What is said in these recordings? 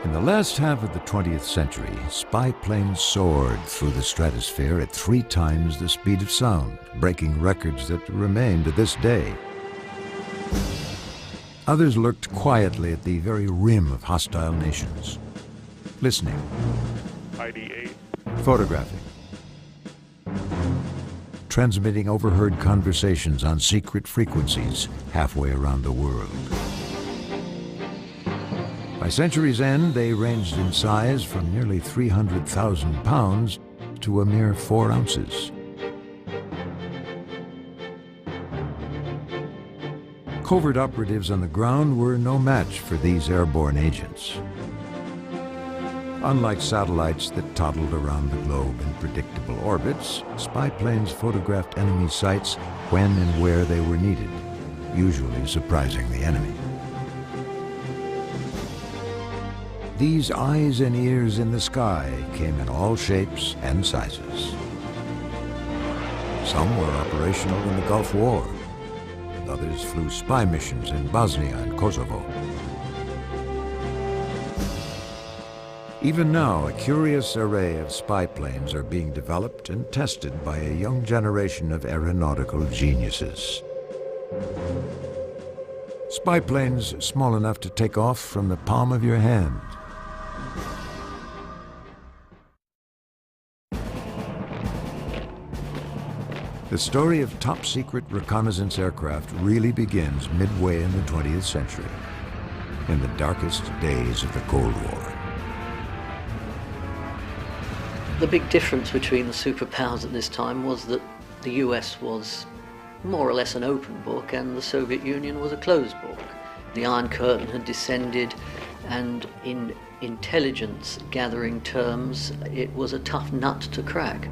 In the last half of the 20th century, spy planes soared through the stratosphere at 3 times the speed of sound, breaking records that remain to this day. Others lurked quietly at the very rim of hostile nations, listening, ID8, photographing, transmitting overheard conversations on secret frequencies halfway around the world. By century's end, they ranged in size from nearly 300,000 pounds to a mere 4 ounces. Covert operatives on the ground were no match for these airborne agents. Unlike satellites that toddled around the globe in predictable orbits, spy planes photographed enemy sites when and where they were needed, usually surprising the enemy. These eyes and ears in the sky came in all shapes and sizes. Some were operational in the Gulf War, and others flew spy missions in Bosnia and Kosovo. Even now, a curious array of spy planes are being developed and tested by a young generation of aeronautical geniuses. Spy planes small enough to take off from the palm of your hand. The story of top-secret reconnaissance aircraft really begins midway in the 20th century, in the darkest days of the Cold War. The big difference between the superpowers at this time was that the US was more or less an open book and the Soviet Union was a closed book. The Iron Curtain had descended, and in intelligence gathering terms, it was a tough nut to crack.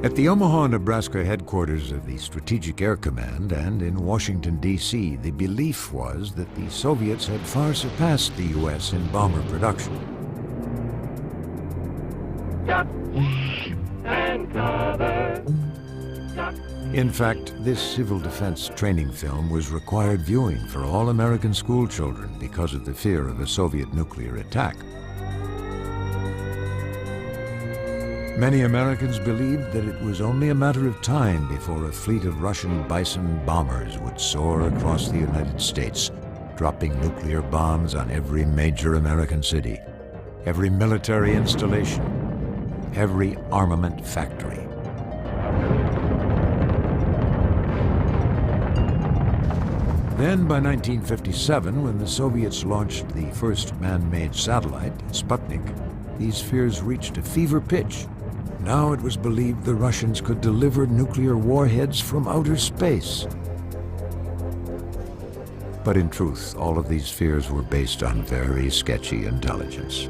At the Omaha, Nebraska headquarters of the Strategic Air Command and in Washington, D.C., the belief was that the Soviets had far surpassed the U.S. in bomber production. duck and cover. Duck. In fact, this civil defense training film was required viewing for all American school children because of the fear of a Soviet nuclear attack. Many Americans believed that it was only a matter of time before a fleet of Russian Bison bombers would soar across the United States, dropping nuclear bombs on every major American city, every military installation, every armament factory. Then, by 1957, when the Soviets launched the first man-made satellite, Sputnik, these fears reached a fever pitch. Now it was believed the Russians could deliver nuclear warheads from outer space. But in truth, all of these fears were based on very sketchy intelligence.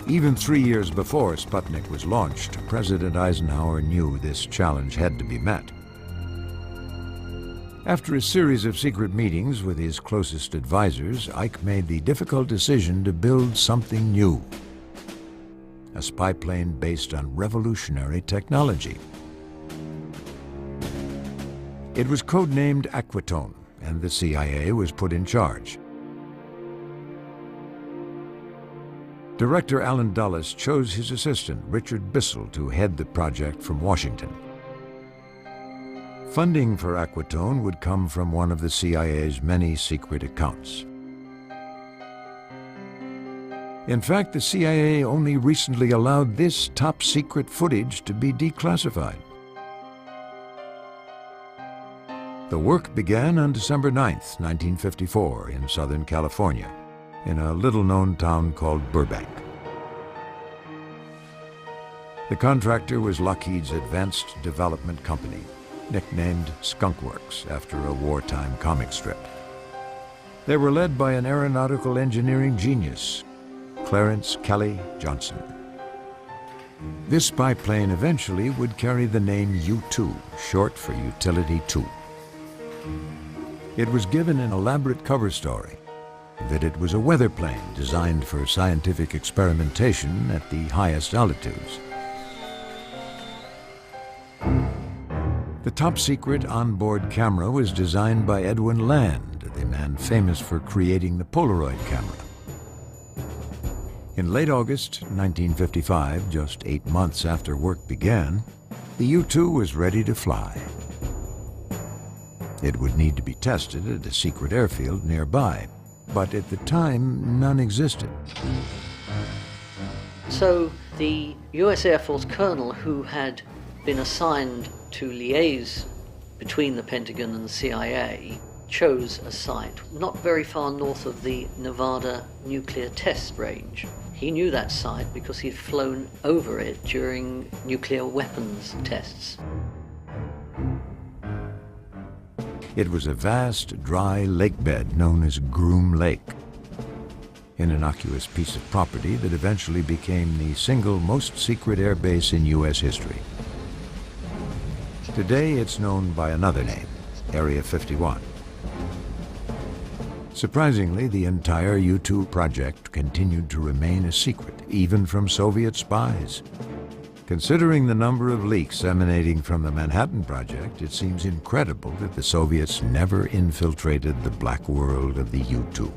Even 3 years before Sputnik was launched, President Eisenhower knew this challenge had to be met. After a series of secret meetings with his closest advisors, Ike made the difficult decision to build something new. A spy plane based on revolutionary technology. It was codenamed Aquatone, and the CIA was put in charge. Director Allen Dulles chose his assistant, Richard Bissell, to head the project from Washington. Funding for Aquatone would come from one of the CIA's many secret accounts. In fact, the CIA only recently allowed this top-secret footage to be declassified. The work began on December 9th, 1954, in Southern California, in a little-known town called Burbank. The contractor was Lockheed's Advanced Development Company, nicknamed Skunk Works after a wartime comic strip. They were led by an aeronautical engineering genius, Clarence Kelly Johnson. This spy plane eventually would carry the name U-2, short for Utility 2. It was given an elaborate cover story that it was a weather plane designed for scientific experimentation at the highest altitudes. The top-secret onboard camera was designed by Edwin Land, the man famous for creating the Polaroid camera. In late August 1955, just 8 months after work began, the U-2 was ready to fly. It would need to be tested at a secret airfield nearby, but at the time, none existed. So the US Air Force colonel who had been assigned to liaise between the Pentagon and the CIA chose a site not very far north of the Nevada nuclear test range. He knew that site because he'd flown over it during nuclear weapons tests. It was a vast, dry lake bed known as Groom Lake, an innocuous piece of property that eventually became the single most secret air base in U.S. history. Today it's known by another name, Area 51. Surprisingly, the entire U-2 project continued to remain a secret, even from Soviet spies. Considering the number of leaks emanating from the Manhattan Project, it seems incredible that the Soviets never infiltrated the black world of the U-2.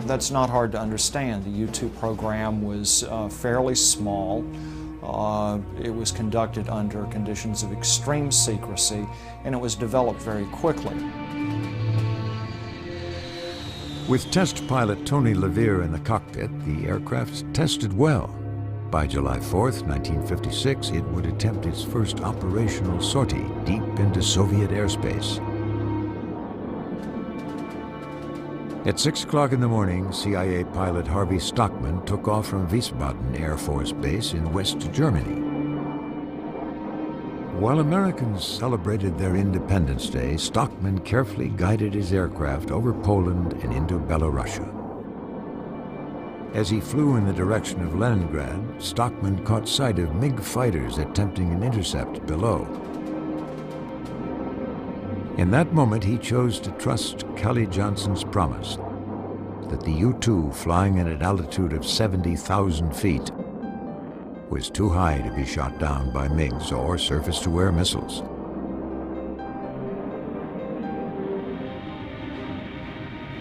That's not hard to understand. The U-2 program was fairly small. It was conducted under conditions of extreme secrecy, and it was developed very quickly. With test pilot Tony LeVere in the cockpit, the aircraft tested well. By July 4th, 1956, it would attempt its first operational sortie deep into Soviet airspace. At 6 o'clock in the morning, CIA pilot Harvey Stockman took off from Wiesbaden Air Force Base in West Germany. While Americans celebrated their Independence Day, Stockman carefully guided his aircraft over Poland and into Belarusia. As he flew in the direction of Leningrad, Stockman caught sight of MiG fighters attempting an intercept below. In that moment, he chose to trust Kelly Johnson's promise that the U-2, flying at an altitude of 70,000 feet, was too high to be shot down by MiGs or surface-to-air missiles.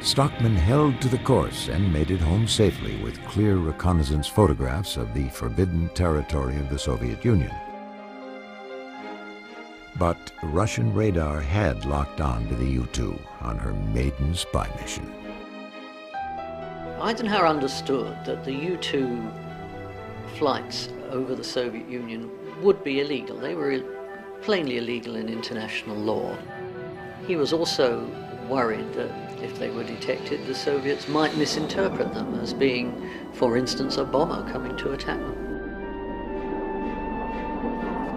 Stockman held to the course and made it home safely with clear reconnaissance photographs of the forbidden territory of the Soviet Union. But Russian radar had locked on to the U-2 on her maiden spy mission. Eisenhower understood that the U-2 flights over the Soviet Union would be illegal. They were plainly illegal in international law. He was also worried that if they were detected, the Soviets might misinterpret them as being, for instance, a bomber coming to attack them.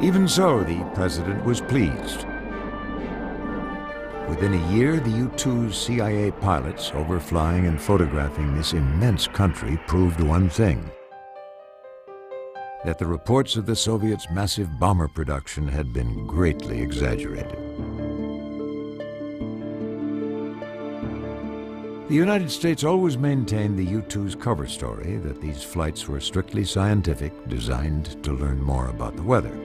Even so, the president was pleased. Within a year, the U-2's CIA pilots overflying and photographing this immense country proved one thing: that the reports of the Soviets' massive bomber production had been greatly exaggerated. The United States always maintained the U-2's cover story that these flights were strictly scientific, designed to learn more about the weather.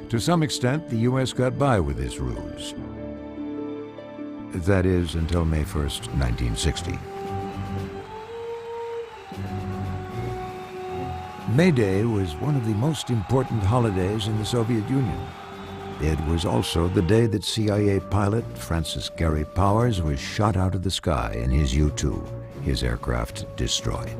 To some extent, the U.S. got by with this ruse. That is, until May 1st, 1960. May Day was one of the most important holidays in the Soviet Union. It was also the day that CIA pilot Francis Gary Powers was shot out of the sky in his U-2, his aircraft destroyed.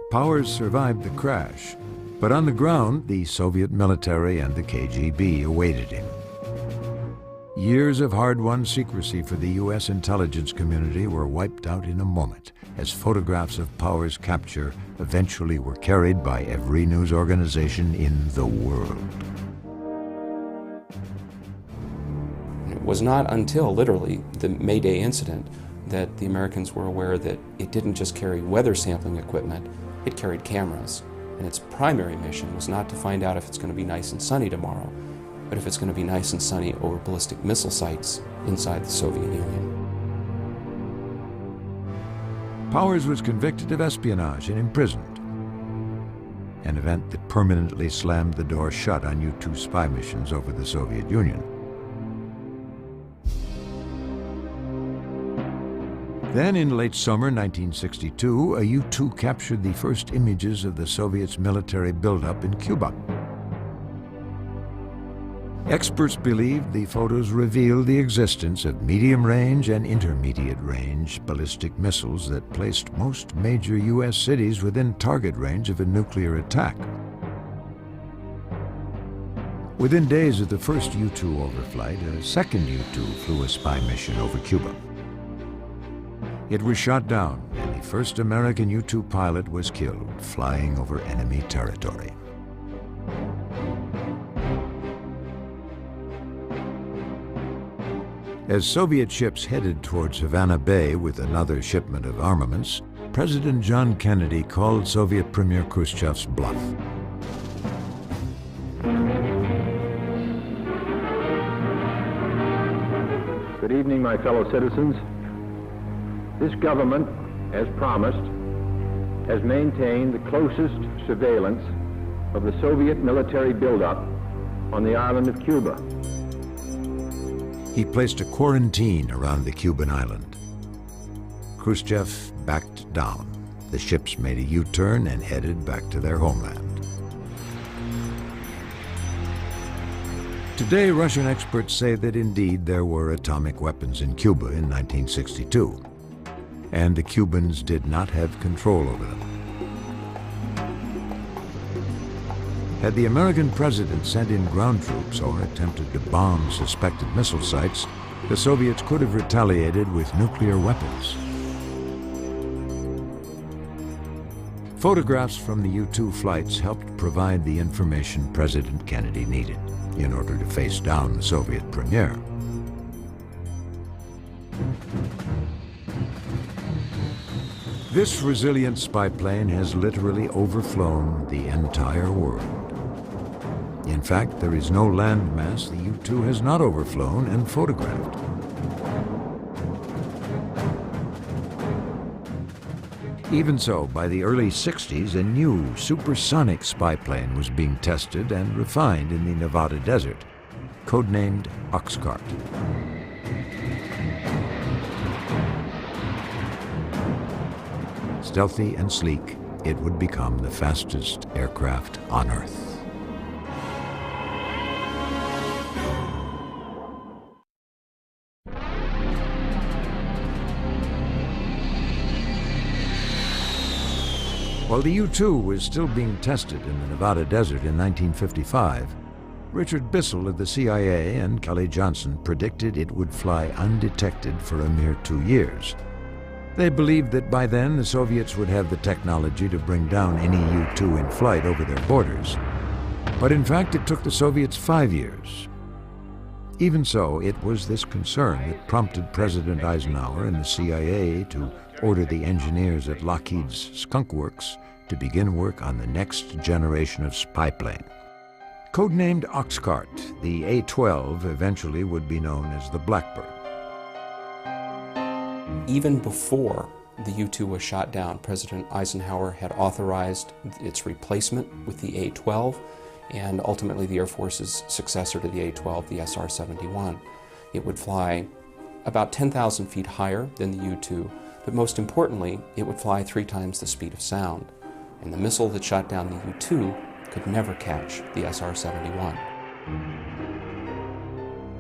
Powers survived the crash, but on the ground, the Soviet military and the KGB awaited him. Years of hard-won secrecy for the U.S. intelligence community were wiped out in a moment, as photographs of Powers' capture eventually were carried by every news organization in the world. It was not until, literally, the May Day incident that the Americans were aware that it didn't just carry weather sampling equipment, it carried cameras. And its primary mission was not to find out if it's going to be nice and sunny tomorrow, but if it's going to be nice and sunny over ballistic missile sites inside the Soviet Union. Powers was convicted of espionage and imprisoned. an event that permanently slammed the door shut on U-2 spy missions over the Soviet Union. Then, in late summer 1962, a U-2 captured the first images of the Soviets' military buildup in Cuba. Experts believed the photos revealed the existence of medium-range and intermediate-range ballistic missiles that placed most major U.S. cities within target range of a nuclear attack. Within days of the first U-2 overflight, a second U-2 flew a spy mission over Cuba. It was shot down, and the first American U-2 pilot was killed flying over enemy territory. As Soviet ships headed towards Havana Bay with another shipment of armaments, President John Kennedy called Soviet Premier Khrushchev's bluff. Good evening, my fellow citizens. This government, as promised, has maintained the closest surveillance of the Soviet military buildup on the island of Cuba. He placed a quarantine around the Cuban island. Khrushchev backed down. The ships made a U-turn and headed back to their homeland. Today, Russian experts say that indeed there were atomic weapons in Cuba in 1962. And the Cubans did not have control over them. Had the American president sent in ground troops or attempted to bomb suspected missile sites, the Soviets could have retaliated with nuclear weapons. Photographs from the U-2 flights helped provide the information President Kennedy needed in order to face down the Soviet premier. This resilient spy plane has literally overflown the entire world. In fact, there is no landmass the U-2 has not overflown and photographed. Even so, by the early 60s, a new supersonic spy plane was being tested and refined in the Nevada desert, codenamed Oxcart. Stealthy and sleek, it would become the fastest aircraft on Earth. While the U-2 was still being tested in the Nevada desert in 1955, Richard Bissell of the CIA and Kelly Johnson predicted it would fly undetected for a mere 2 years. They believed that by then the Soviets would have the technology to bring down any U-2 in flight over their borders. But in fact, it took the Soviets 5 years. Even so, it was this concern that prompted President Eisenhower and the CIA to order the engineers at Lockheed's Skunk Works to begin work on the next generation of spy plane. Codenamed Oxcart, the A-12 eventually would be known as the Blackbird. Even before the U-2 was shot down, President Eisenhower had authorized its replacement with the A-12 and ultimately the Air Force's successor to the A-12, the SR-71. It would fly about 10,000 feet higher than the U-2, but most importantly, it would fly 3 times the speed of sound. And the missile that shot down the U-2 could never catch the SR-71.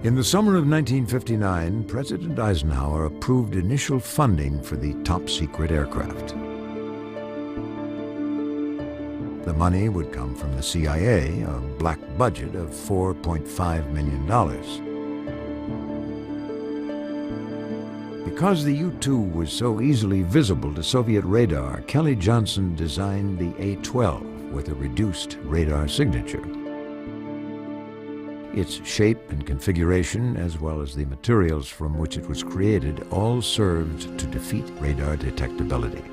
In the summer of 1959, President Eisenhower approved initial funding for the top-secret aircraft. The money would come from the CIA, a black budget of $4.5 million. Because the U-2 was so easily visible to Soviet radar, Kelly Johnson designed the A-12 with a reduced radar signature. Its shape and configuration, as well as the materials from which it was created, all served to defeat radar detectability.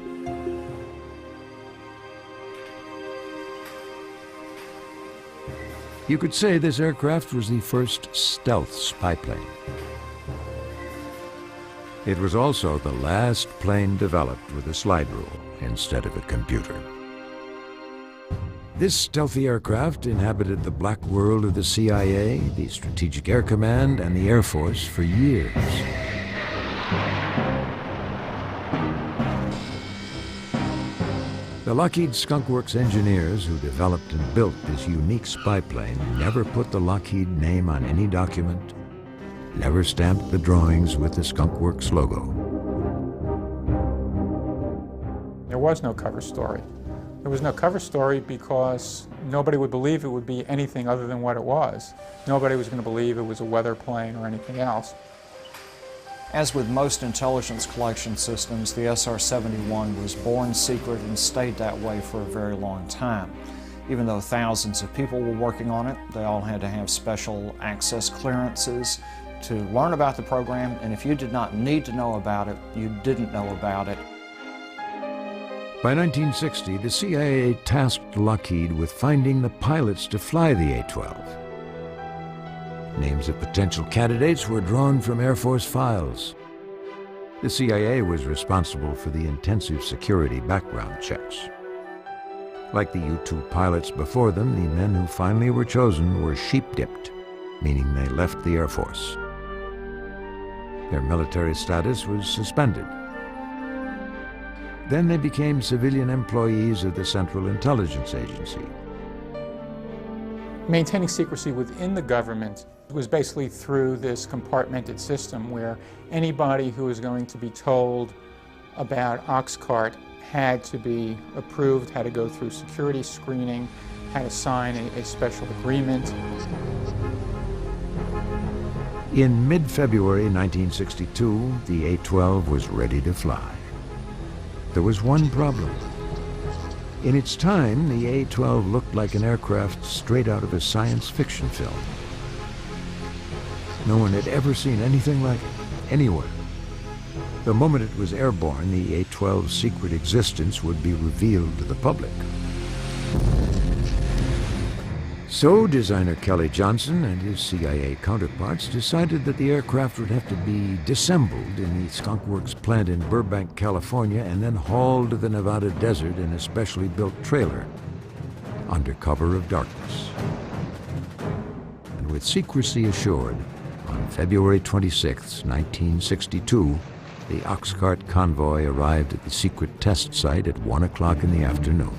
You could say this aircraft was the first stealth spy plane. It was also the last plane developed with a slide rule instead of a computer. This stealthy aircraft inhabited the black world of the CIA, the Strategic Air Command, and the Air Force for years. The Lockheed Skunk Works engineers who developed and built this unique spy plane never put the Lockheed name on any document, never stamped the drawings with the Skunk Works logo. There was no cover story. There was no cover story because nobody would believe it would be anything other than what it was. Nobody was going to believe it was a weather plane or anything else. As with most intelligence collection systems, the SR-71 was born secret and stayed that way for a very long time. Even though thousands of people were working on it, they all had to have special access clearances to learn about the program, and if you did not need to know about it, you didn't know about it. By 1960, the CIA tasked Lockheed with finding the pilots to fly the A-12. Names of potential candidates were drawn from Air Force files. The CIA was responsible for the intensive security background checks. Like the U-2 pilots before them, the men who finally were chosen were sheep-dipped, meaning they left the Air Force. Their military status was suspended. Then they became civilian employees of the Central Intelligence Agency. Maintaining secrecy within the government was basically through this compartmented system where anybody who was going to be told about Oxcart had to be approved, had to go through security screening, had to sign a special agreement. In mid-February 1962, the A-12 was ready to fly. There was one problem. In its time, the A-12 looked like an aircraft straight out of a science fiction film. No one had ever seen anything like it, anywhere. The moment it was airborne, the A-12's secret existence would be revealed to the public. So designer Kelly Johnson and his CIA counterparts decided that the aircraft would have to be disassembled in the Skunk Works plant in Burbank, California, and then hauled to the Nevada desert in a specially built trailer under cover of darkness. And with secrecy assured, on February 26, 1962, the Oxcart convoy arrived at the secret test site at 1 o'clock in the afternoon.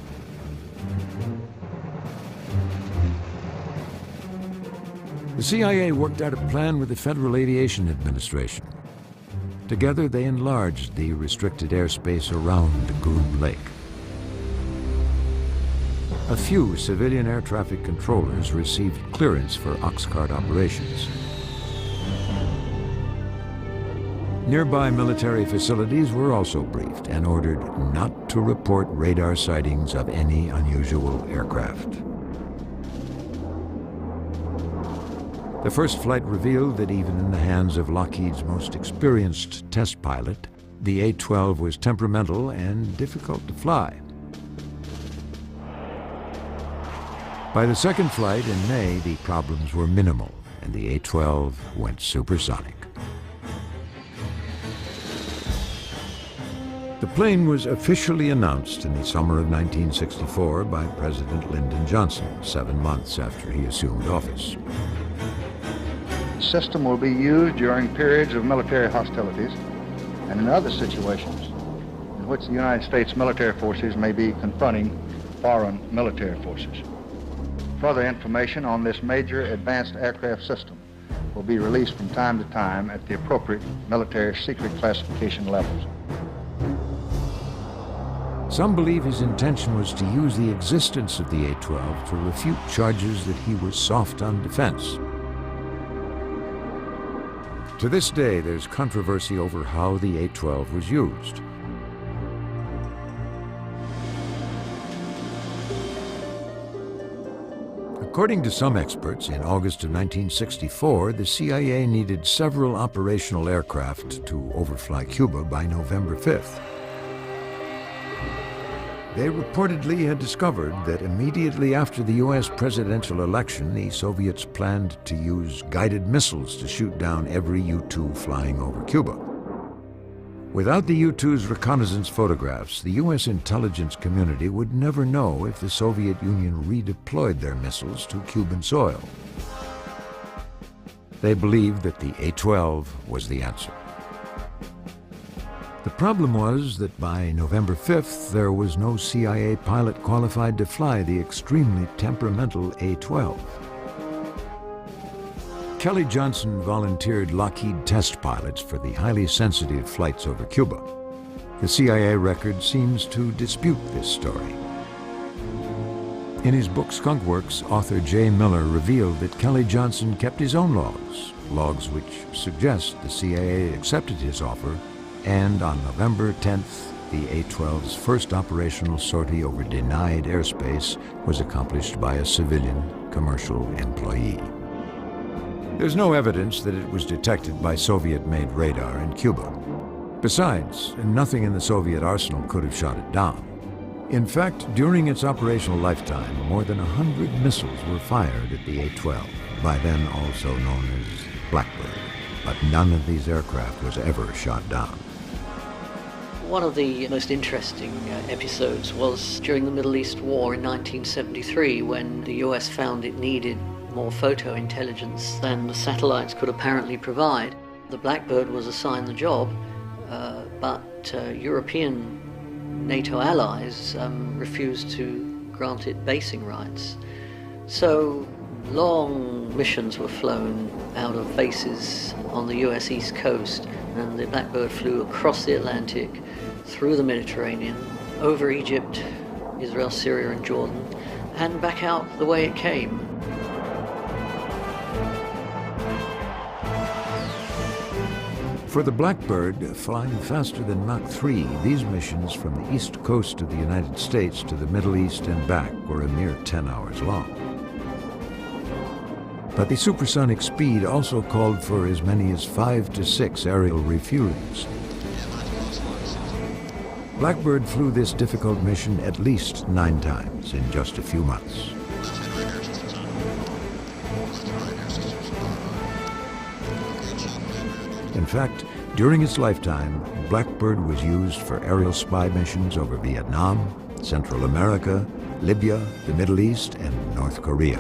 The CIA worked out a plan with the Federal Aviation Administration. Together, they enlarged the restricted airspace around Groom Lake. A few civilian air traffic controllers received clearance for Oxcart operations. Nearby military facilities were also briefed and ordered not to report radar sightings of any unusual aircraft. The first flight revealed that even in the hands of Lockheed's most experienced test pilot, the A-12 was temperamental and difficult to fly. By the second flight in May, the problems were minimal, and the A-12 went supersonic. The plane was officially announced in the summer of 1964 by President Lyndon Johnson, 7 months after he assumed office. The system will be used during periods of military hostilities and in other situations in which the United States military forces may be confronting foreign military forces. Further information on this major advanced aircraft system will be released from time to time at the appropriate military secret classification levels. Some believe his intention was to use the existence of the A-12 to refute charges that he was soft on defense. To this day, there's controversy over how the A-12 was used. According to some experts, in August of 1964, the CIA needed several operational aircraft to overfly Cuba by November 5th. They reportedly had discovered that immediately after the U.S. presidential election, the Soviets planned to use guided missiles to shoot down every U-2 flying over Cuba. Without the U-2's reconnaissance photographs, the U.S. intelligence community would never know if the Soviet Union redeployed their missiles to Cuban soil. They believed that the A-12 was the answer. The problem was that by November 5th, there was no CIA pilot qualified to fly the extremely temperamental A-12. Kelly Johnson volunteered Lockheed test pilots for the highly sensitive flights over Cuba. The CIA record seems to dispute this story. In his book Skunk Works, author Jay Miller revealed that Kelly Johnson kept his own logs which suggest the CIA accepted his offer, and on November 10th, the A-12's first operational sortie over denied airspace was accomplished by a civilian commercial employee. There's no evidence that it was detected by Soviet-made radar in Cuba. Besides, nothing in the Soviet arsenal could have shot it down. In fact, during its operational lifetime, more than 100 missiles were fired at the A-12, by then also known as Blackbird. But none of these aircraft was ever shot down. One of the most interesting episodes was during the Middle East War in 1973, when the US found it needed more photo intelligence than the satellites could apparently provide. The Blackbird was assigned the job, but European NATO allies refused to grant it basing rights. So long missions were flown out of bases on the US East Coast, and the Blackbird flew across the Atlantic, through the Mediterranean, over Egypt, Israel, Syria and Jordan, and back out the way it came. For the Blackbird, flying faster than Mach 3, these missions from the east coast of the United States to the Middle East and back were a mere 10 hours long. But the supersonic speed also called for as many as 5 to 6 aerial refuelings. Blackbird flew this difficult mission at least 9 times in just a few months. In fact, during its lifetime, Blackbird was used for aerial spy missions over Vietnam, Central America, Libya, the Middle East, and North Korea.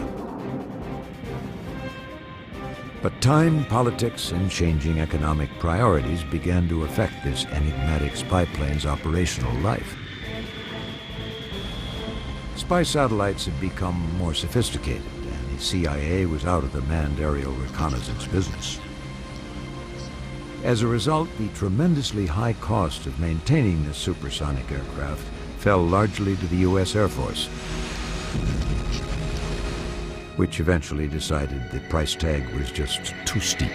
But time, politics, and changing economic priorities began to affect this enigmatic spy plane's operational life. Spy satellites had become more sophisticated, and the CIA was out of the manned aerial reconnaissance business. As a result, the tremendously high cost of maintaining this supersonic aircraft fell largely to the U.S. Air Force, which eventually decided the price tag was just too steep.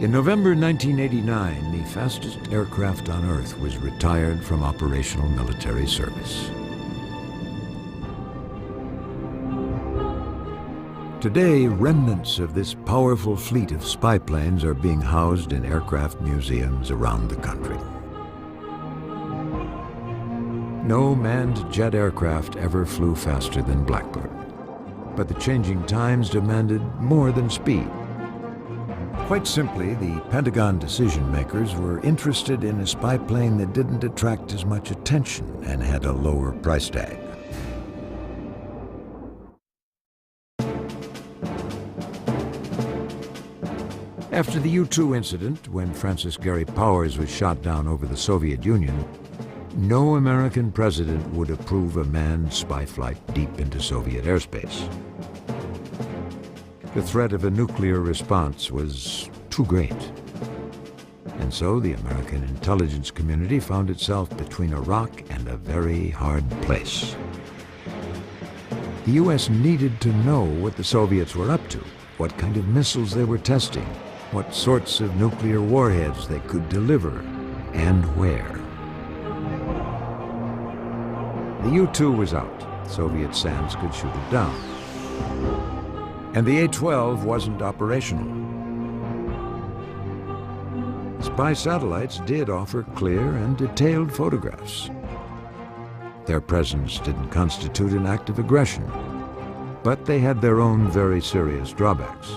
In November 1989, the fastest aircraft on Earth was retired from operational military service. Today, remnants of this powerful fleet of spy planes are being housed in aircraft museums around the country. No manned jet aircraft ever flew faster than Blackbird, but the changing times demanded more than speed. Quite simply, the Pentagon decision makers were interested in a spy plane that didn't attract as much attention and had a lower price tag. After the U-2 incident, when Francis Gary Powers was shot down over the Soviet Union, no American president would approve a manned spy flight deep into Soviet airspace. The threat of a nuclear response was too great. And so the American intelligence community found itself between a rock and a very hard place. The U.S. needed to know what the Soviets were up to, what kind of missiles they were testing, what sorts of nuclear warheads they could deliver, and where. The U-2 was out. Soviet SAMs could shoot it down. And the A-12 wasn't operational. Spy satellites did offer clear and detailed photographs. Their presence didn't constitute an act of aggression, but they had their own very serious drawbacks.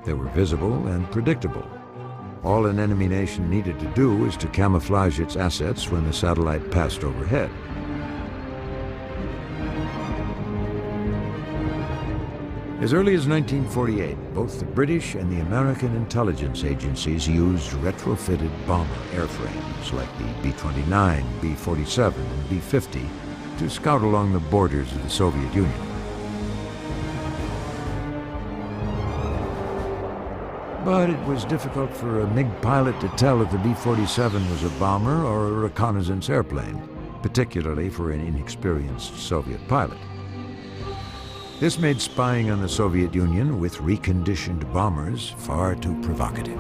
They were visible and predictable. All an enemy nation needed to do was to camouflage its assets when the satellite passed overhead. As early as 1948, both the British and the American intelligence agencies used retrofitted bomber airframes like the B-29, B-47, and B-50 to scout along the borders of the Soviet Union. But it was difficult for a MiG pilot to tell if the B-47 was a bomber or a reconnaissance airplane, particularly for an inexperienced Soviet pilot. This made spying on the Soviet Union with reconditioned bombers far too provocative.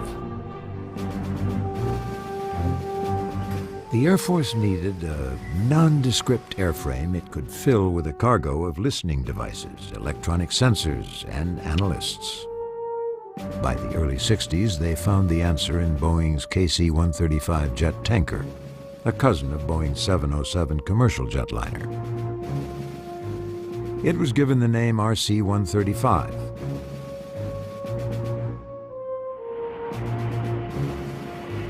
The Air Force needed a nondescript airframe it could fill with a cargo of listening devices, electronic sensors, and analysts. By the early 60s, they found the answer in Boeing's KC-135 jet tanker, a cousin of Boeing's 707 commercial jetliner. It was given the name RC-135.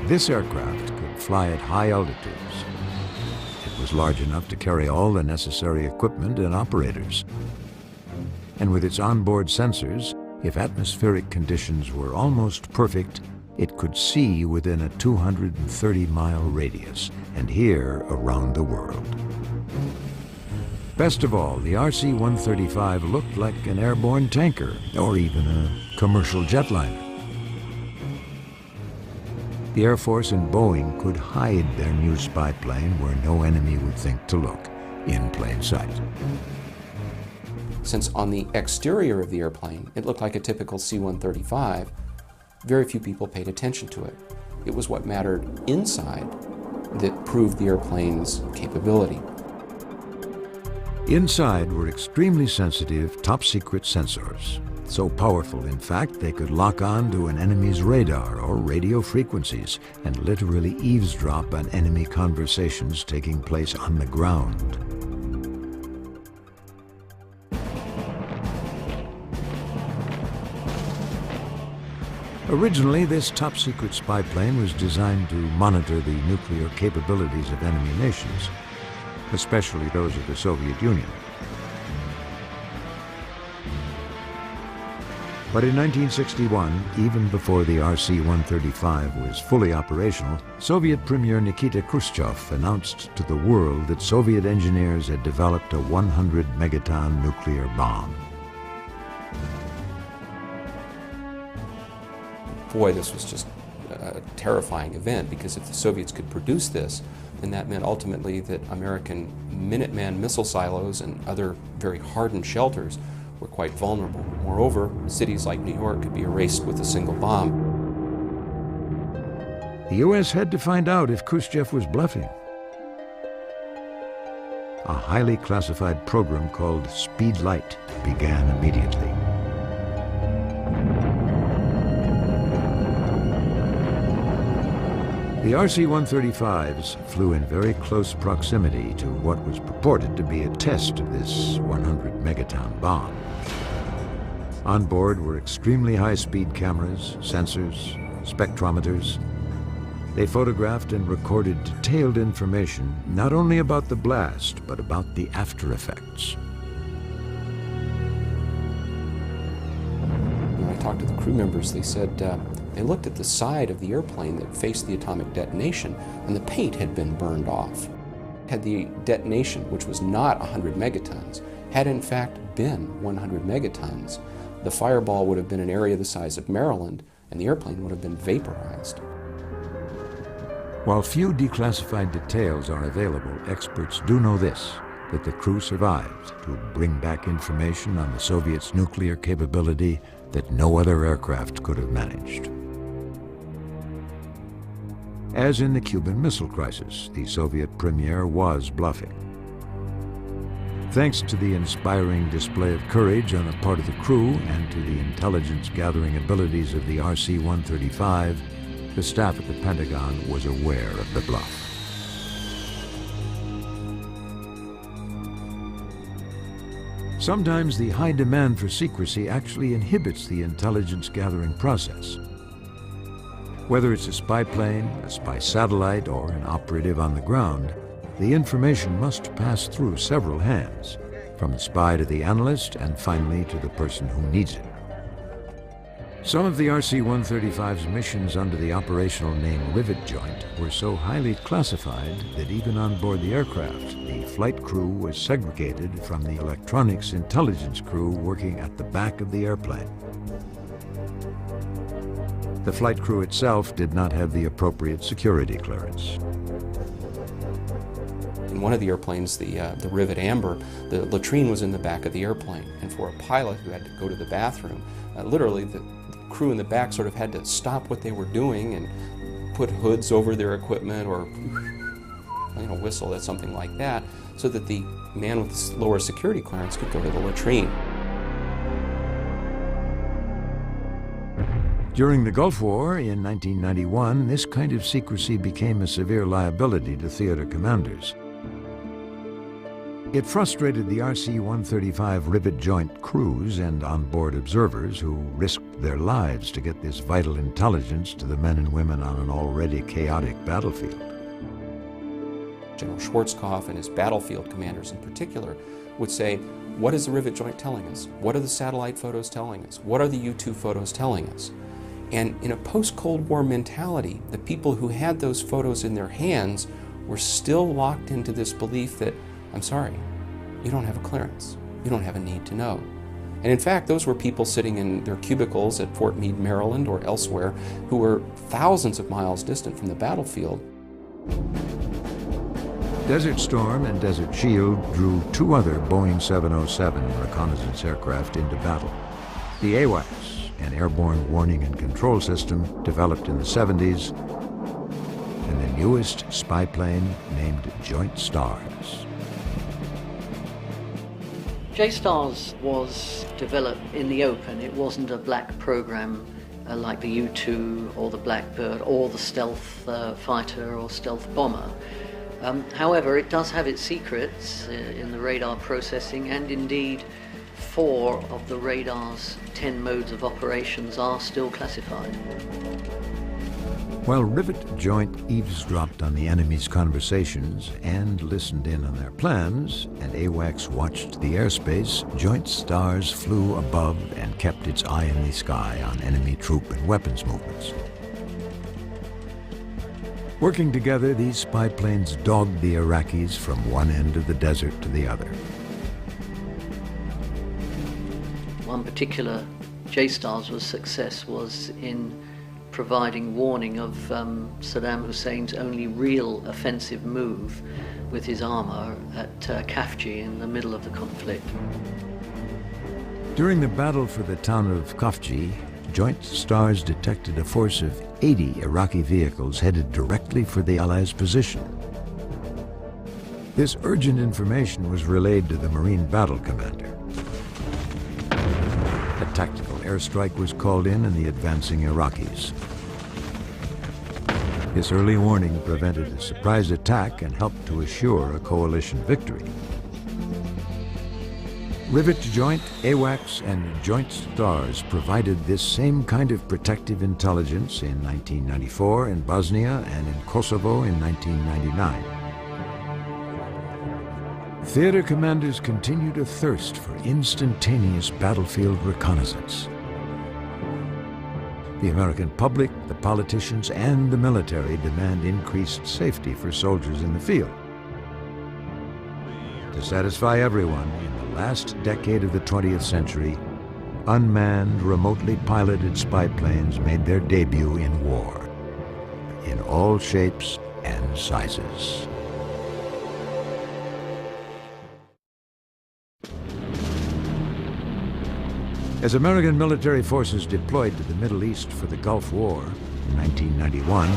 This aircraft could fly at high altitudes. It was large enough to carry all the necessary equipment and operators. And with its onboard sensors, if atmospheric conditions were almost perfect, it could see within a 230-mile radius and hear around the world. Best of all, the RC-135 looked like an airborne tanker or even a commercial jetliner. The Air Force and Boeing could hide their new spy plane where no enemy would think to look, in plain sight. Since on the exterior of the airplane it looked like a typical C-135, very few people paid attention to it. It was what mattered inside that proved the airplane's capability. Inside were extremely sensitive, top-secret sensors. So powerful, in fact, they could lock on to an enemy's radar or radio frequencies and literally eavesdrop on enemy conversations taking place on the ground. Originally, this top-secret spy plane was designed to monitor the nuclear capabilities of enemy nations, especially those of the Soviet Union. But in 1961, even before the RC-135 was fully operational, Soviet Premier Nikita Khrushchev announced to the world that Soviet engineers had developed a 100-megaton nuclear bomb. Boy, this was just a terrifying event, because if the Soviets could produce this, then that meant ultimately that American Minuteman missile silos and other very hardened shelters were quite vulnerable. Moreover, cities like New York could be erased with a single bomb. The U.S. had to find out if Khrushchev was bluffing. A highly classified program called Speed Light began immediately. The RC-135s flew in very close proximity to what was purported to be a test of this 100-megaton bomb. On board were extremely high-speed cameras, sensors, spectrometers. They photographed and recorded detailed information not only about the blast, but about the after effects. When I talked to the crew members, they said they looked at the side of the airplane that faced the atomic detonation, and the paint had been burned off. Had the detonation, which was not 100 megatons, had in fact been 100 megatons, the fireball would have been an area the size of Maryland, and the airplane would have been vaporized. While few declassified details are available, experts do know this, that the crew survived to bring back information on the Soviets' nuclear capability that no other aircraft could have managed. As in the Cuban Missile Crisis, the Soviet premier was bluffing. Thanks to the inspiring display of courage on the part of the crew and to the intelligence-gathering abilities of the RC-135, the staff at the Pentagon was aware of the bluff. Sometimes the high demand for secrecy actually inhibits the intelligence gathering process. Whether it's a spy plane, a spy satellite, or an operative on the ground, the information must pass through several hands, from the spy to the analyst and finally to the person who needs it. Some of the RC-135's missions under the operational name Rivet Joint were so highly classified that even on board the aircraft, the flight crew was segregated from the electronics intelligence crew working at the back of the airplane. The flight crew itself did not have the appropriate security clearance. In one of the airplanes, the Rivet Amber, the latrine was in the back of the airplane, and for a pilot who had to go to the bathroom, literally the crew in the back sort of had to stop what they were doing and put hoods over their equipment or whistle at something like that so that the man with the lower security clearance could go to the latrine. During the Gulf War in 1991, this kind of secrecy became a severe liability to theater commanders. It frustrated the RC-135 Rivet Joint crews and onboard observers who risked their lives to get this vital intelligence to the men and women on an already chaotic battlefield. General Schwarzkopf and his battlefield commanders in particular would say, what is the Rivet Joint telling us? What are the satellite photos telling us? What are the U-2 photos telling us? And in a post-Cold War mentality, the people who had those photos in their hands were still locked into this belief that, I'm sorry, you don't have a clearance. You don't have a need to know. And in fact, those were people sitting in their cubicles at Fort Meade, Maryland, or elsewhere, who were thousands of miles distant from the battlefield. Desert Storm and Desert Shield drew two other Boeing 707 reconnaissance aircraft into battle. The AWACS, an airborne warning and control system developed in the 70s, and the newest spy plane named Joint STARS. JSTARS was developed in the open. It wasn't a black program like the U-2 or the Blackbird or the stealth fighter or stealth bomber. However, it does have its secrets in the radar processing, and indeed 4 of the radar's 10 modes of operations are still classified. While Rivet Joint eavesdropped on the enemy's conversations and listened in on their plans, and AWACS watched the airspace, Joint STARS flew above and kept its eye in the sky on enemy troop and weapons movements. Working together, these spy planes dogged the Iraqis from one end of the desert to the other. One particular JSTARS' success was in providing warning of Saddam Hussein's only real offensive move with his armor at Khafji in the middle of the conflict. During the battle for the town of Khafji, Joint STARS detected a force of 80 Iraqi vehicles headed directly for the Allies' position. This urgent information was relayed to the Marine Battle Commander. A tactical airstrike was called in on the advancing Iraqis. This early warning prevented a surprise attack and helped to assure a coalition victory. Rivet Joint, AWACS, and Joint STARS provided this same kind of protective intelligence in 1994 in Bosnia and in Kosovo in 1999. Theater commanders continue to thirst for instantaneous battlefield reconnaissance. The American public, the politicians, and the military demand increased safety for soldiers in the field. To satisfy everyone, in the last decade of the 20th century, unmanned, remotely piloted spy planes made their debut in war, in all shapes and sizes. As American military forces deployed to the Middle East for the Gulf War in 1991,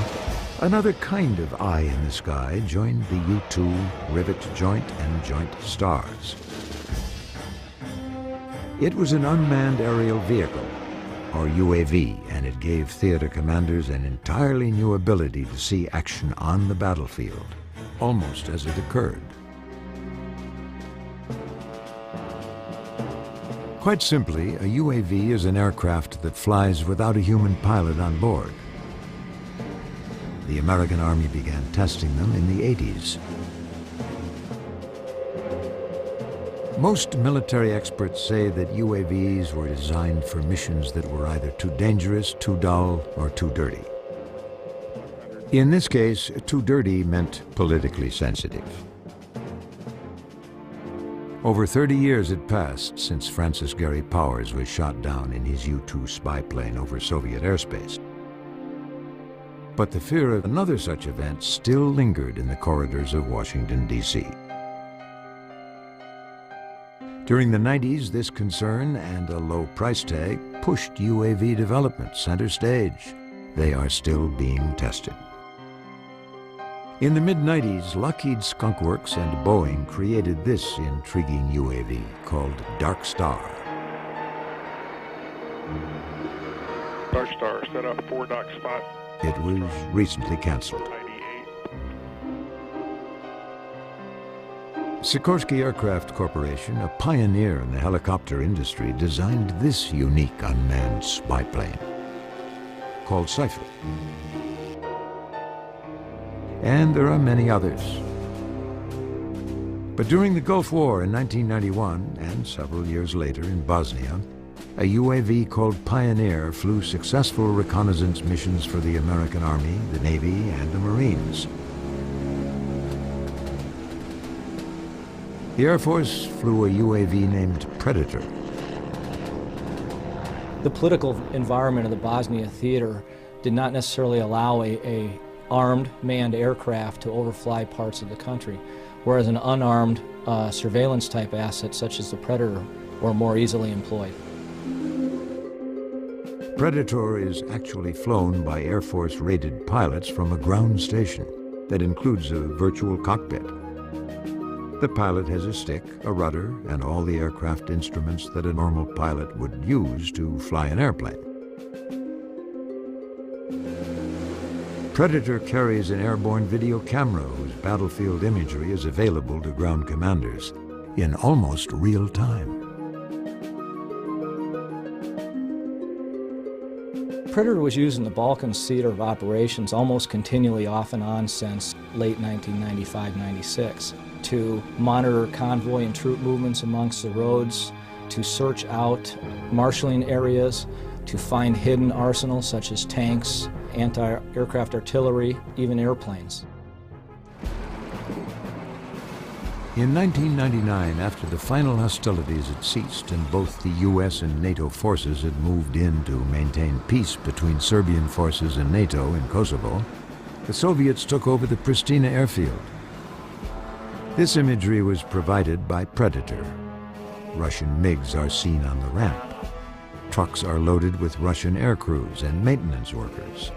another kind of eye in the sky joined the U-2, Rivet Joint, and Joint STARS. It was an unmanned aerial vehicle, or UAV, and it gave theater commanders an entirely new ability to see action on the battlefield, almost as it occurred. Quite simply, a UAV is an aircraft that flies without a human pilot on board. The American Army began testing them in the 80s. Most military experts say that UAVs were designed for missions that were either too dangerous, too dull, or too dirty. In this case, too dirty meant politically sensitive. Over 30 years had passed since Francis Gary Powers was shot down in his U-2 spy plane over Soviet airspace. But the fear of another such event still lingered in the corridors of Washington, D.C. During the 90s, this concern and a low price tag pushed UAV development center stage. They are still being tested. In the mid-90s, Lockheed Skunk Works and Boeing created this intriguing UAV called Dark Star. Dark Star, set up 4 dock spot. It was recently canceled. Sikorsky Aircraft Corporation, a pioneer in the helicopter industry, designed this unique unmanned spy plane called Cypher. And there are many others. But during the Gulf War in 1991, and several years later in Bosnia, a UAV called Pioneer flew successful reconnaissance missions for the American Army, the Navy, and the Marines. The Air Force flew a UAV named Predator. The political environment of the Bosnia theater did not necessarily allow a armed manned aircraft to overfly parts of the country, whereas an unarmed surveillance type asset such as the Predator were more easily employed. Predator is actually flown by Air Force rated pilots from a ground station that includes a virtual cockpit. The pilot has a stick, a rudder, and all the aircraft instruments that a normal pilot would use to fly an airplane. Predator carries an airborne video camera whose battlefield imagery is available to ground commanders in almost real time. Predator was used in the Balkans theater of operations almost continually off and on since late 1995-96 to monitor convoy and troop movements amongst the roads, to search out marshalling areas, to find hidden arsenals such as tanks, anti-aircraft artillery, even airplanes. In 1999, after the final hostilities had ceased and both the U.S. and NATO forces had moved in to maintain peace between Serbian forces and NATO in Kosovo, the Soviets took over the Pristina airfield. This imagery was provided by Predator. Russian MiGs are seen on the ramp. Trucks are loaded with Russian aircrews and maintenance workers.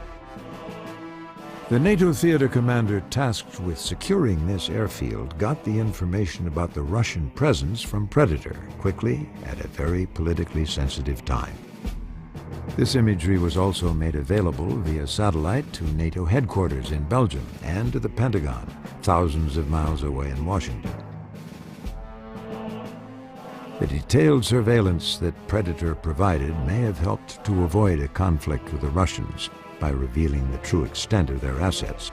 The NATO theater commander tasked with securing this airfield got the information about the Russian presence from Predator quickly at a very politically sensitive time. This imagery was also made available via satellite to NATO headquarters in Belgium and to the Pentagon, thousands of miles away in Washington. The detailed surveillance that Predator provided may have helped to avoid a conflict with the Russians by revealing the true extent of their assets.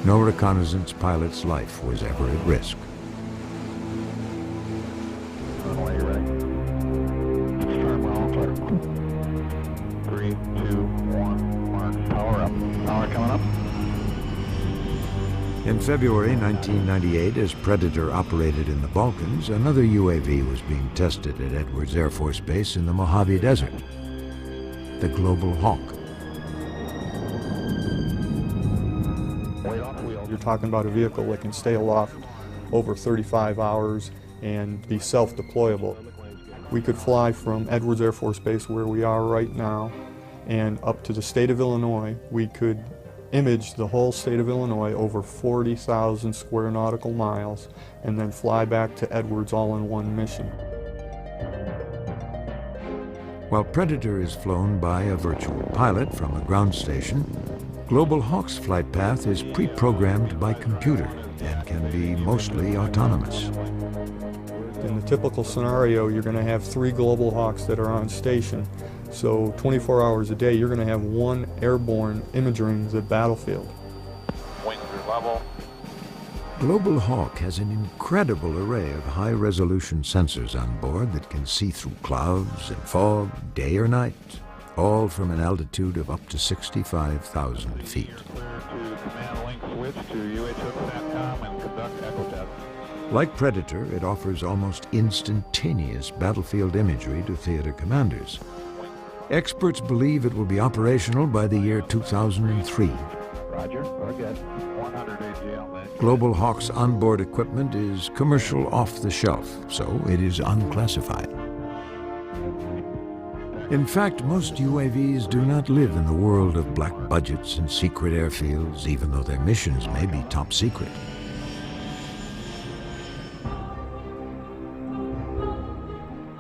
No reconnaissance pilot's life was ever at risk. Runway ready. Start well, clear. 3, 2, 1, mark. Power up. Power coming up. In February 1998, as Predator operated in the Balkans, another UAV was being tested at Edwards Air Force Base in the Mojave Desert. The Global Hawk. You're talking about a vehicle that can stay aloft over 35 hours and be self-deployable. We could fly from Edwards Air Force Base, where we are right now, and up to the state of Illinois. We could image the whole state of Illinois over 40,000 square nautical miles and then fly back to Edwards all in one mission. While Predator is flown by a virtual pilot from a ground station, Global Hawk's flight path is pre-programmed by computer and can be mostly autonomous. In the typical scenario, you're going to have 3 Global Hawks that are on station. So 24 hours a day, you're going to have 1 airborne imaging the battlefield. Wings are level. Global Hawk has an incredible array of high-resolution sensors on board that can see through clouds and fog, day or night, all from an altitude of up to 65,000 feet. Clear to command link switch to UHF SATCOM and conduct echo test. Like Predator, it offers almost instantaneous battlefield imagery to theater commanders. Experts believe it will be operational by the year 2003. Roger, we're good. 100 AGL. Global Hawk's onboard equipment is commercial off-the-shelf, so it is unclassified. In fact, most UAVs do not live in the world of black budgets and secret airfields, even though their missions may be top secret.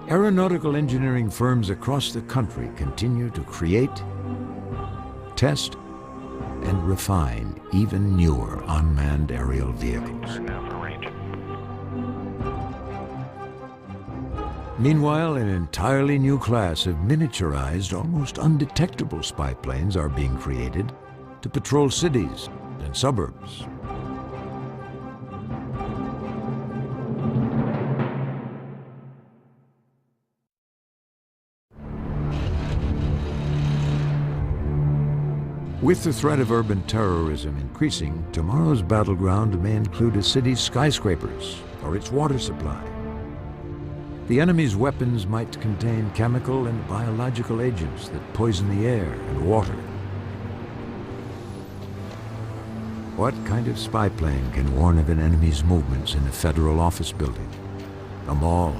Aeronautical engineering firms across the country continue to create, test, and refine even newer unmanned aerial vehicles. Meanwhile, an entirely new class of miniaturized, almost undetectable spy planes are being created to patrol cities and suburbs. With the threat of urban terrorism increasing, tomorrow's battleground may include a city's skyscrapers or its water supply. The enemy's weapons might contain chemical and biological agents that poison the air and water. What kind of spy plane can warn of an enemy's movements in a federal office building, a mall,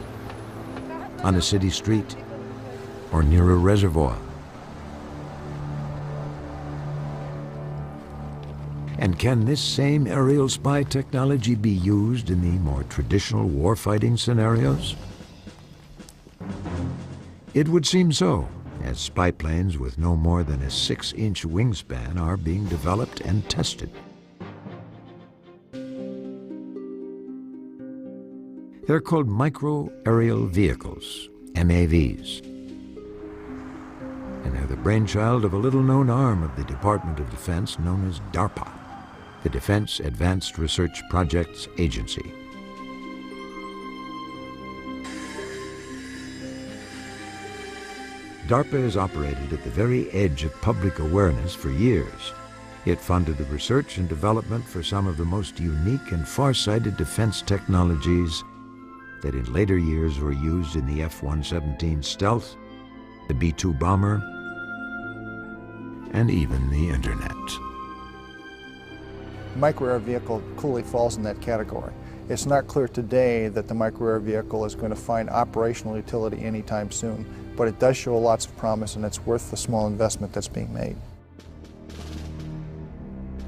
on a city street, or near a reservoir? And can this same aerial spy technology be used in the more traditional warfighting scenarios? It would seem so, as spy planes with no more than a 6-inch wingspan are being developed and tested. They're called micro-aerial vehicles, MAVs. And they're the brainchild of a little-known arm of the Department of Defense known as DARPA, the Defense Advanced Research Projects Agency. DARPA has operated at the very edge of public awareness for years. It funded the research and development for some of the most unique and far-sighted defense technologies that in later years were used in the F-117 stealth, the B-2 bomber, and even the Internet. Micro-air vehicle clearly falls in that category. It's not clear today that the micro-air vehicle is going to find operational utility anytime soon, but it does show lots of promise, and it's worth the small investment that's being made.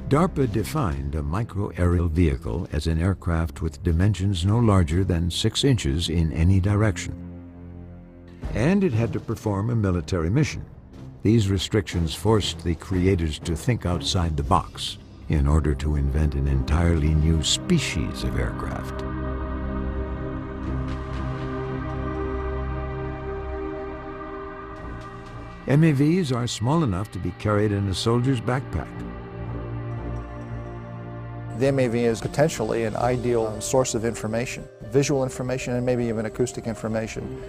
DARPA defined a micro-aerial vehicle as an aircraft with dimensions no larger than 6 inches in any direction. And it had to perform a military mission. These restrictions forced the creators to think outside the box in order to invent an entirely new species of aircraft. MAVs are small enough to be carried in a soldier's backpack. The MAV is potentially an ideal source of information, visual information and maybe even acoustic information,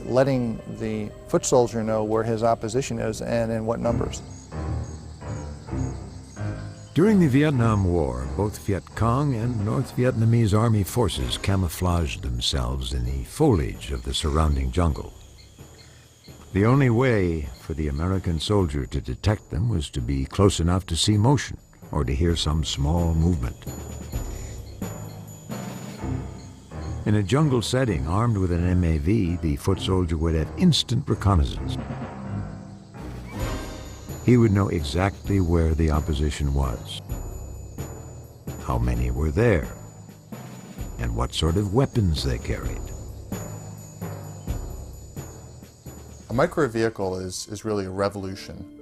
letting the foot soldier know where his opposition is and in what numbers. During the Vietnam War, both Viet Cong and North Vietnamese Army forces camouflaged themselves in the foliage of the surrounding jungle. The only way for the American soldier to detect them was to be close enough to see motion or to hear some small movement. In a jungle setting, armed with an MAV, the foot soldier would have instant reconnaissance. He would know exactly where the opposition was, how many were there, and what sort of weapons they carried. A micro vehicle is really a revolution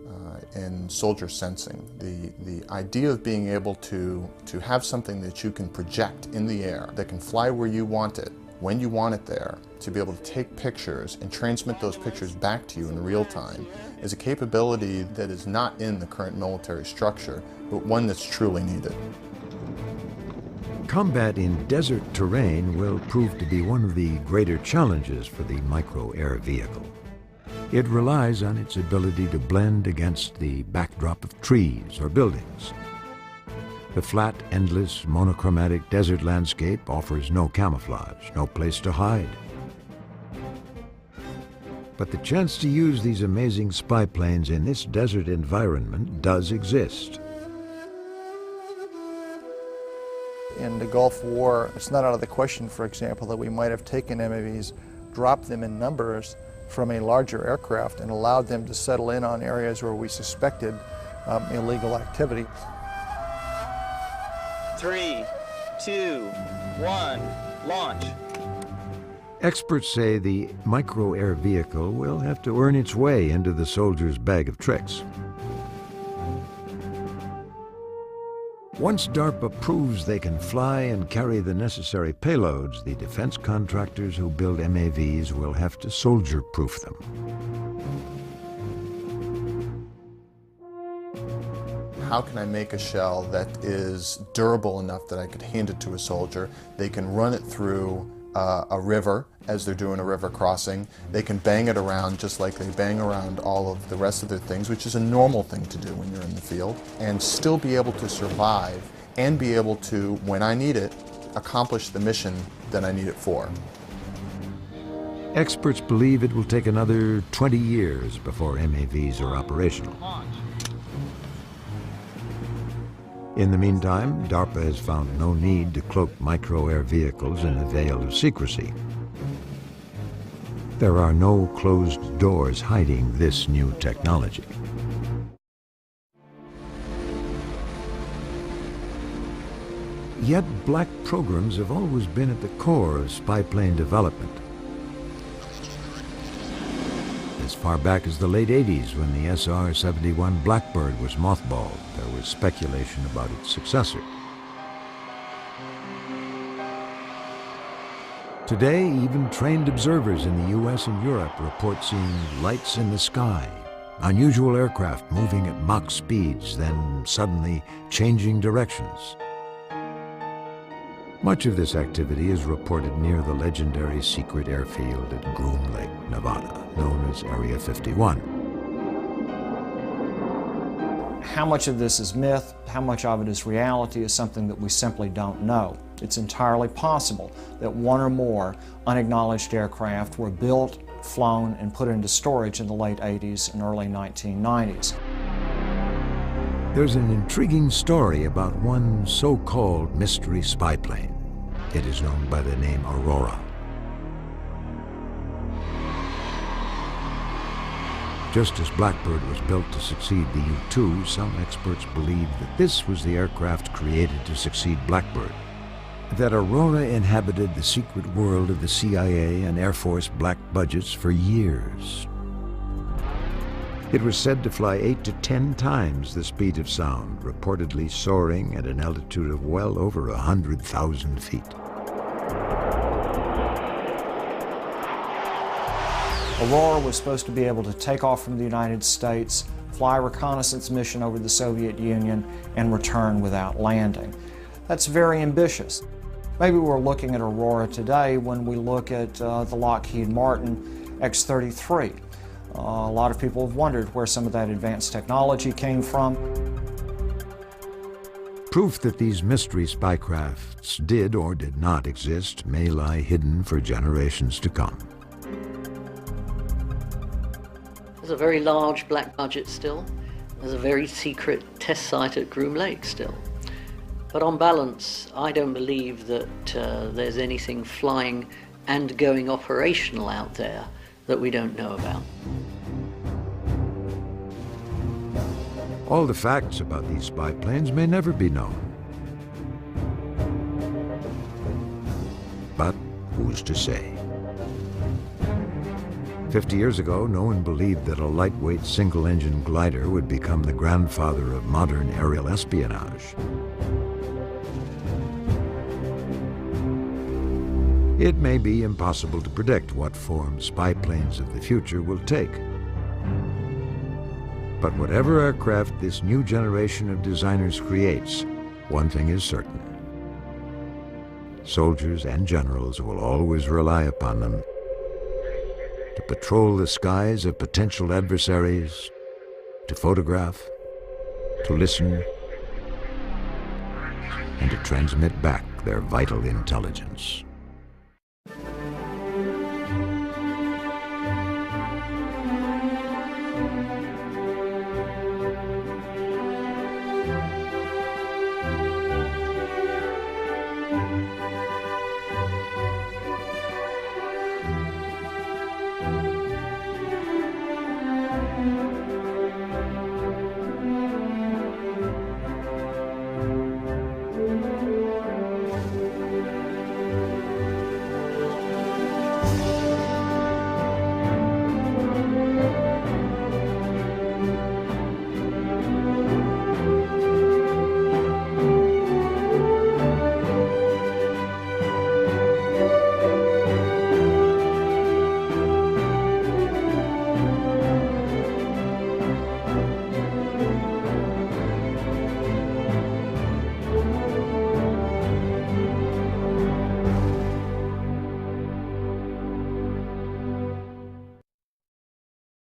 in soldier sensing. The idea of being able to have something that you can project in the air, that can fly where you want it, when you want it there, to be able to take pictures and transmit those pictures back to you in real time is a capability that is not in the current military structure, but one that's truly needed. Combat in desert terrain will prove to be one of the greater challenges for the micro-air vehicle. It relies on its ability to blend against the backdrop of trees or buildings. The flat, endless, monochromatic desert landscape offers no camouflage, no place to hide. But the chance to use these amazing spy planes in this desert environment does exist. In the Gulf War, it's not out of the question, for example, that we might have taken MAVs, dropped them in numbers from a larger aircraft and allowed them to settle in on areas where we suspected illegal activity. 3, 2, 1, launch. Experts say the micro-air vehicle will have to earn its way into the soldier's bag of tricks. Once DARPA proves they can fly and carry the necessary payloads, the defense contractors who build MAVs will have to soldier-proof them. How can I make a shell that is durable enough that I could hand it to a soldier? They can run it through a river as they're doing a river crossing. They can bang it around just like they bang around all of the rest of their things, which is a normal thing to do when you're in the field, and still be able to survive and be able to, when I need it, accomplish the mission that I need it for. Experts believe it will take another 20 years before MAVs are operational. In the meantime, DARPA has found no need to cloak micro-air vehicles in a veil of secrecy. There are no closed doors hiding this new technology. Yet black programs have always been at the core of spy plane development. As far back as the late 80s, when the SR-71 Blackbird was mothballed, there was speculation about its successor. Today, even trained observers in the US and Europe report seeing lights in the sky, unusual aircraft moving at Mach speeds, then suddenly changing directions. Much of this activity is reported near the legendary secret airfield at Groom Lake, Nevada, known as Area 51. How much of this is myth, how much of it is reality, is something that we simply don't know. It's entirely possible that one or more unacknowledged aircraft were built, flown, and put into storage in the late 80s and early 1990s. There's an intriguing story about one so-called mystery spy plane. It is known by the name Aurora. Just as Blackbird was built to succeed the U-2, some experts believe that this was the aircraft created to succeed Blackbird. That Aurora inhabited the secret world of the CIA and Air Force black budgets for years. It was said to fly 8 to 10 times the speed of sound, reportedly soaring at an altitude of well over 100,000 feet. Aurora was supposed to be able to take off from the United States, fly a reconnaissance mission over the Soviet Union, and return without landing. That's very ambitious. Maybe we're looking at Aurora today when we look at the Lockheed Martin X-33. A lot of people have wondered where some of that advanced technology came from. Proof that these mystery spycrafts did or did not exist may lie hidden for generations to come. There's a very large black budget still. There's a very secret test site at Groom Lake still. But on balance, I don't believe that there's anything flying and going operational out there that we don't know about. All the facts about these spy planes may never be known. But who's to say? 50 years ago, no one believed that a lightweight single-engine glider would become the grandfather of modern aerial espionage. It may be impossible to predict what form spy planes of the future will take. But whatever aircraft this new generation of designers creates, one thing is certain. Soldiers and generals will always rely upon them to patrol the skies of potential adversaries, to photograph, to listen, and to transmit back their vital intelligence.